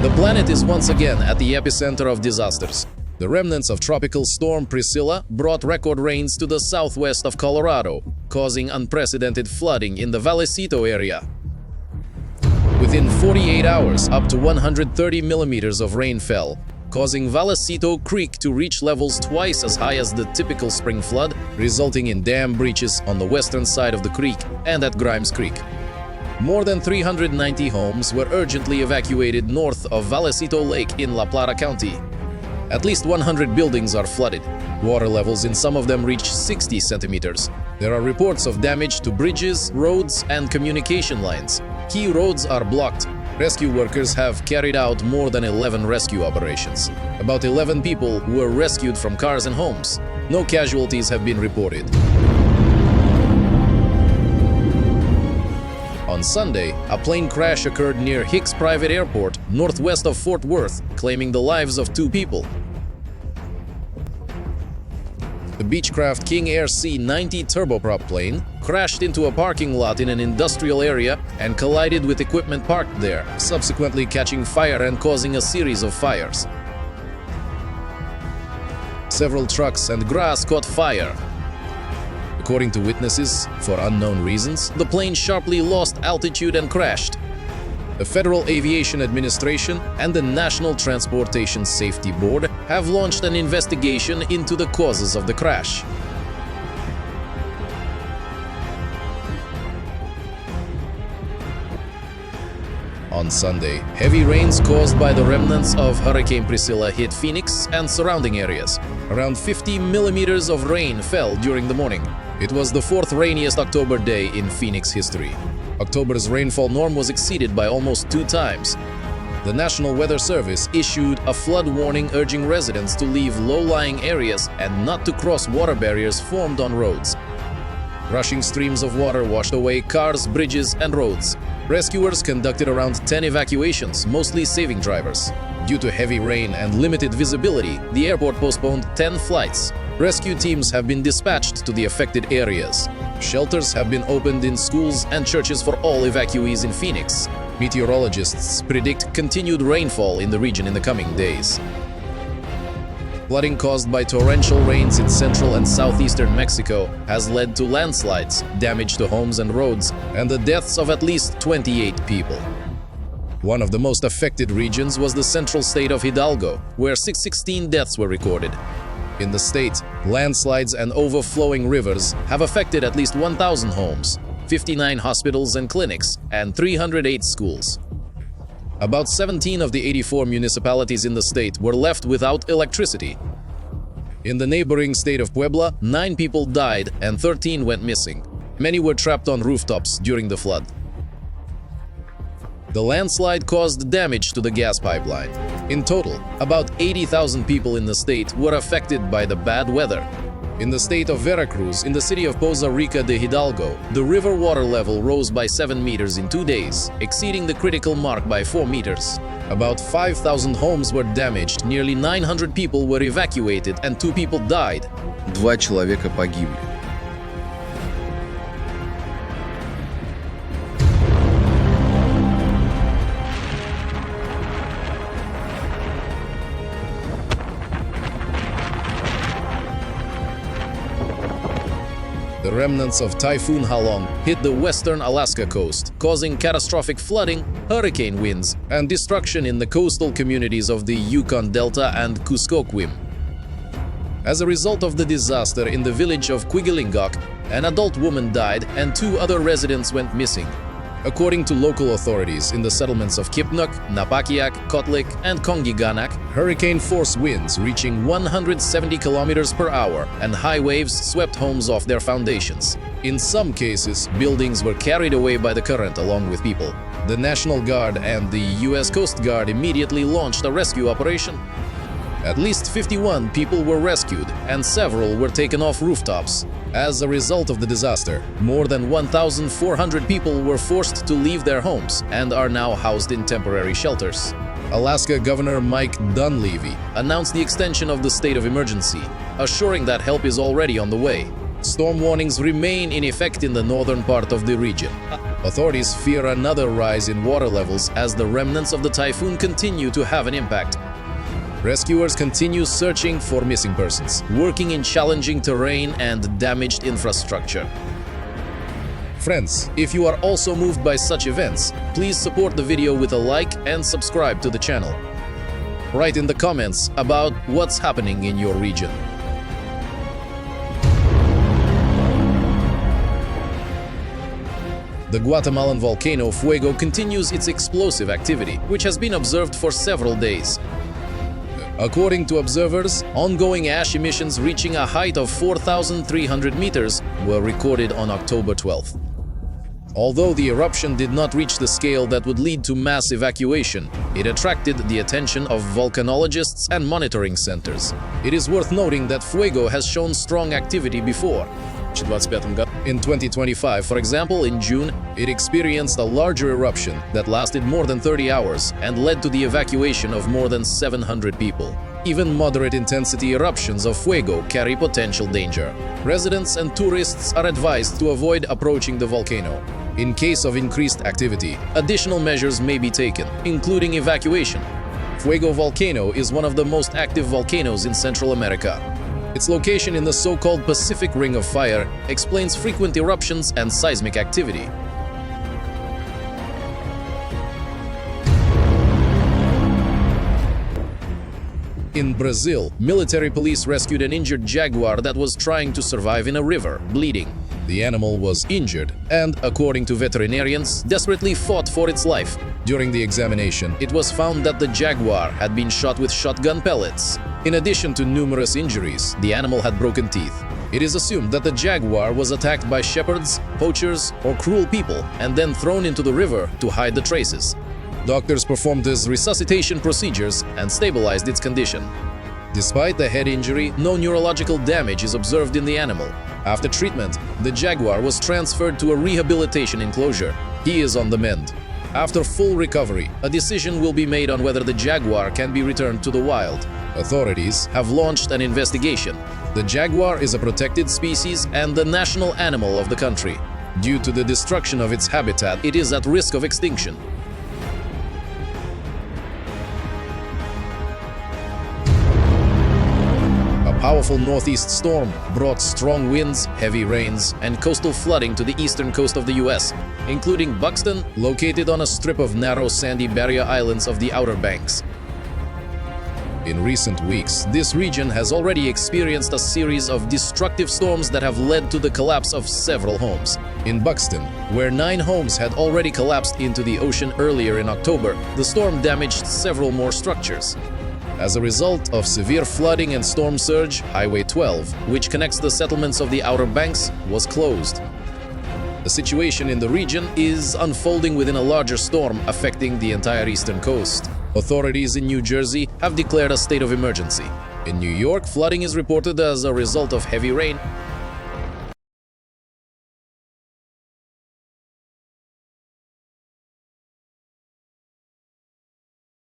The planet is once again at the epicenter of disasters. The remnants of Tropical Storm Priscilla brought record rains to the southwest of Colorado, causing unprecedented flooding in the Vallecito area. Within 48 hours, up to 130 millimeters of rain fell, causing Vallecito Creek to reach levels twice as high as the typical spring flood, resulting in dam breaches on the western side of the creek and at Grimes Creek. More than 390 homes were urgently evacuated north of Vallecito Lake in La Plata County. At least 100 buildings are flooded. Water levels in some of them reach 60 centimeters. There are reports of damage to bridges, roads, and communication lines. Key roads are blocked. Rescue workers have carried out more than 11 rescue operations. About 11 people were rescued from cars and homes. No casualties have been reported. On Sunday, a plane crash occurred near Hicks Private Airport, northwest of Fort Worth, claiming the lives of 2 people. The Beechcraft King Air C-90 turboprop plane crashed into a parking lot in an industrial area and collided with equipment parked there, subsequently catching fire and causing a series of fires. Several trucks and grass caught fire. According to witnesses, for unknown reasons, the plane sharply lost altitude and crashed. The Federal Aviation Administration and the National Transportation Safety Board have launched an investigation into the causes of the crash. On Sunday, heavy rains caused by the remnants of Hurricane Priscilla hit Phoenix and surrounding areas. Around 50 millimeters of rain fell during the morning. It was the 4th rainiest October day in Phoenix history. October's rainfall norm was exceeded by almost 2 times. The National Weather Service issued a flood warning urging residents to leave low-lying areas and not to cross water barriers formed on roads. Rushing streams of water washed away cars, bridges, and roads. Rescuers conducted around 10 evacuations, mostly saving drivers. Due to heavy rain and limited visibility, the airport postponed 10 flights. Rescue teams have been dispatched to the affected areas. Shelters have been opened in schools and churches for all evacuees in Phoenix. Meteorologists predict continued rainfall in the region in the coming days. Flooding caused by torrential rains in central and southeastern Mexico has led to landslides, damage to homes and roads, and the deaths of at least 28 people. One of the most affected regions was the central state of Hidalgo, where 16 deaths were recorded. In the state, landslides and overflowing rivers have affected at least 1,000 homes, 59 hospitals and clinics, and 308 schools. About 17 of the 84 municipalities in the state were left without electricity. In the neighboring state of Puebla, 9 people died and 13 went missing. Many were trapped on rooftops during the flood. The landslide caused damage to the gas pipeline. In total, about 80,000 people in the state were affected by the bad weather. In the state of Veracruz, in the city of Poza Rica de Hidalgo, the river water level rose by 7 meters in 2 days, exceeding the critical mark by 4 meters. About 5,000 homes were damaged, nearly 900 people were evacuated, and 2 people died. 2 человека погибли. The remnants of Typhoon Halong hit the western Alaska coast, causing catastrophic flooding, hurricane winds, and destruction in the coastal communities of the Yukon Delta and Kuskokwim. As a result of the disaster in the village of Quigilingok, an adult woman died and 2 other residents went missing. According to local authorities in the settlements of Kipnuk, Napakiak, Kotlik, and Kongiganak, hurricane-force winds reaching 170 kilometers per hour and high waves swept homes off their foundations. In some cases, buildings were carried away by the current along with people. The National Guard and the U.S. Coast Guard immediately launched a rescue operation. At least 51 people were rescued and several were taken off rooftops. As a result of the disaster, more than 1,400 people were forced to leave their homes and are now housed in temporary shelters. Alaska Governor Mike Dunleavy announced the extension of the state of emergency, assuring that help is already on the way. Storm warnings remain in effect in the northern part of the region. Authorities fear another rise in water levels as the remnants of the typhoon continue to have an impact. Rescuers continue searching for missing persons, working in challenging terrain and damaged infrastructure. Friends, if you are also moved by such events, please support the video with a like and subscribe to the channel. Write in the comments about what's happening in your region. The Guatemalan volcano Fuego continues its explosive activity, which has been observed for several days. According to observers, ongoing ash emissions reaching a height of 4,300 meters were recorded on October 12th. Although the eruption did not reach the scale that would lead to mass evacuation, it attracted the attention of volcanologists and monitoring centers. It is worth noting that Fuego has shown strong activity before. In 2025, for example, in June, it experienced a larger eruption that lasted more than 30 hours and led to the evacuation of more than 700 people. Even moderate-intensity eruptions of Fuego carry potential danger. Residents and tourists are advised to avoid approaching the volcano. In case of increased activity, additional measures may be taken, including evacuation. Fuego volcano is one of the most active volcanoes in Central America. Its location in the so-called Pacific Ring of Fire explains frequent eruptions and seismic activity. In Brazil, military police rescued an injured jaguar that was trying to survive in a river, bleeding. The animal was injured and, according to veterinarians, desperately fought for its life. During the examination, it was found that the jaguar had been shot with shotgun pellets. In addition to numerous injuries, the animal had broken teeth. It is assumed that the jaguar was attacked by shepherds, poachers, or cruel people and then thrown into the river to hide the traces. Doctors performed his resuscitation procedures and stabilized its condition. Despite the head injury, no neurological damage is observed in the animal. After treatment, the jaguar was transferred to a rehabilitation enclosure. He is on the mend. After full recovery, a decision will be made on whether the jaguar can be returned to the wild. Authorities have launched an investigation. The jaguar is a protected species and the national animal of the country. Due to the destruction of its habitat, it is at risk of extinction. A powerful northeast storm brought strong winds, heavy rains, and coastal flooding to the eastern coast of the U.S., including Buxton, located on a strip of narrow sandy barrier islands of the Outer Banks. In recent weeks, this region has already experienced a series of destructive storms that have led to the collapse of several homes. In Buxton, where 9 homes had already collapsed into the ocean earlier in October, the storm damaged several more structures. As a result of severe flooding and storm surge, Highway 12, which connects the settlements of the Outer Banks, was closed. The situation in the region is unfolding within a larger storm affecting the entire eastern coast. Authorities in New Jersey have declared a state of emergency. In New York, flooding is reported as a result of heavy rain,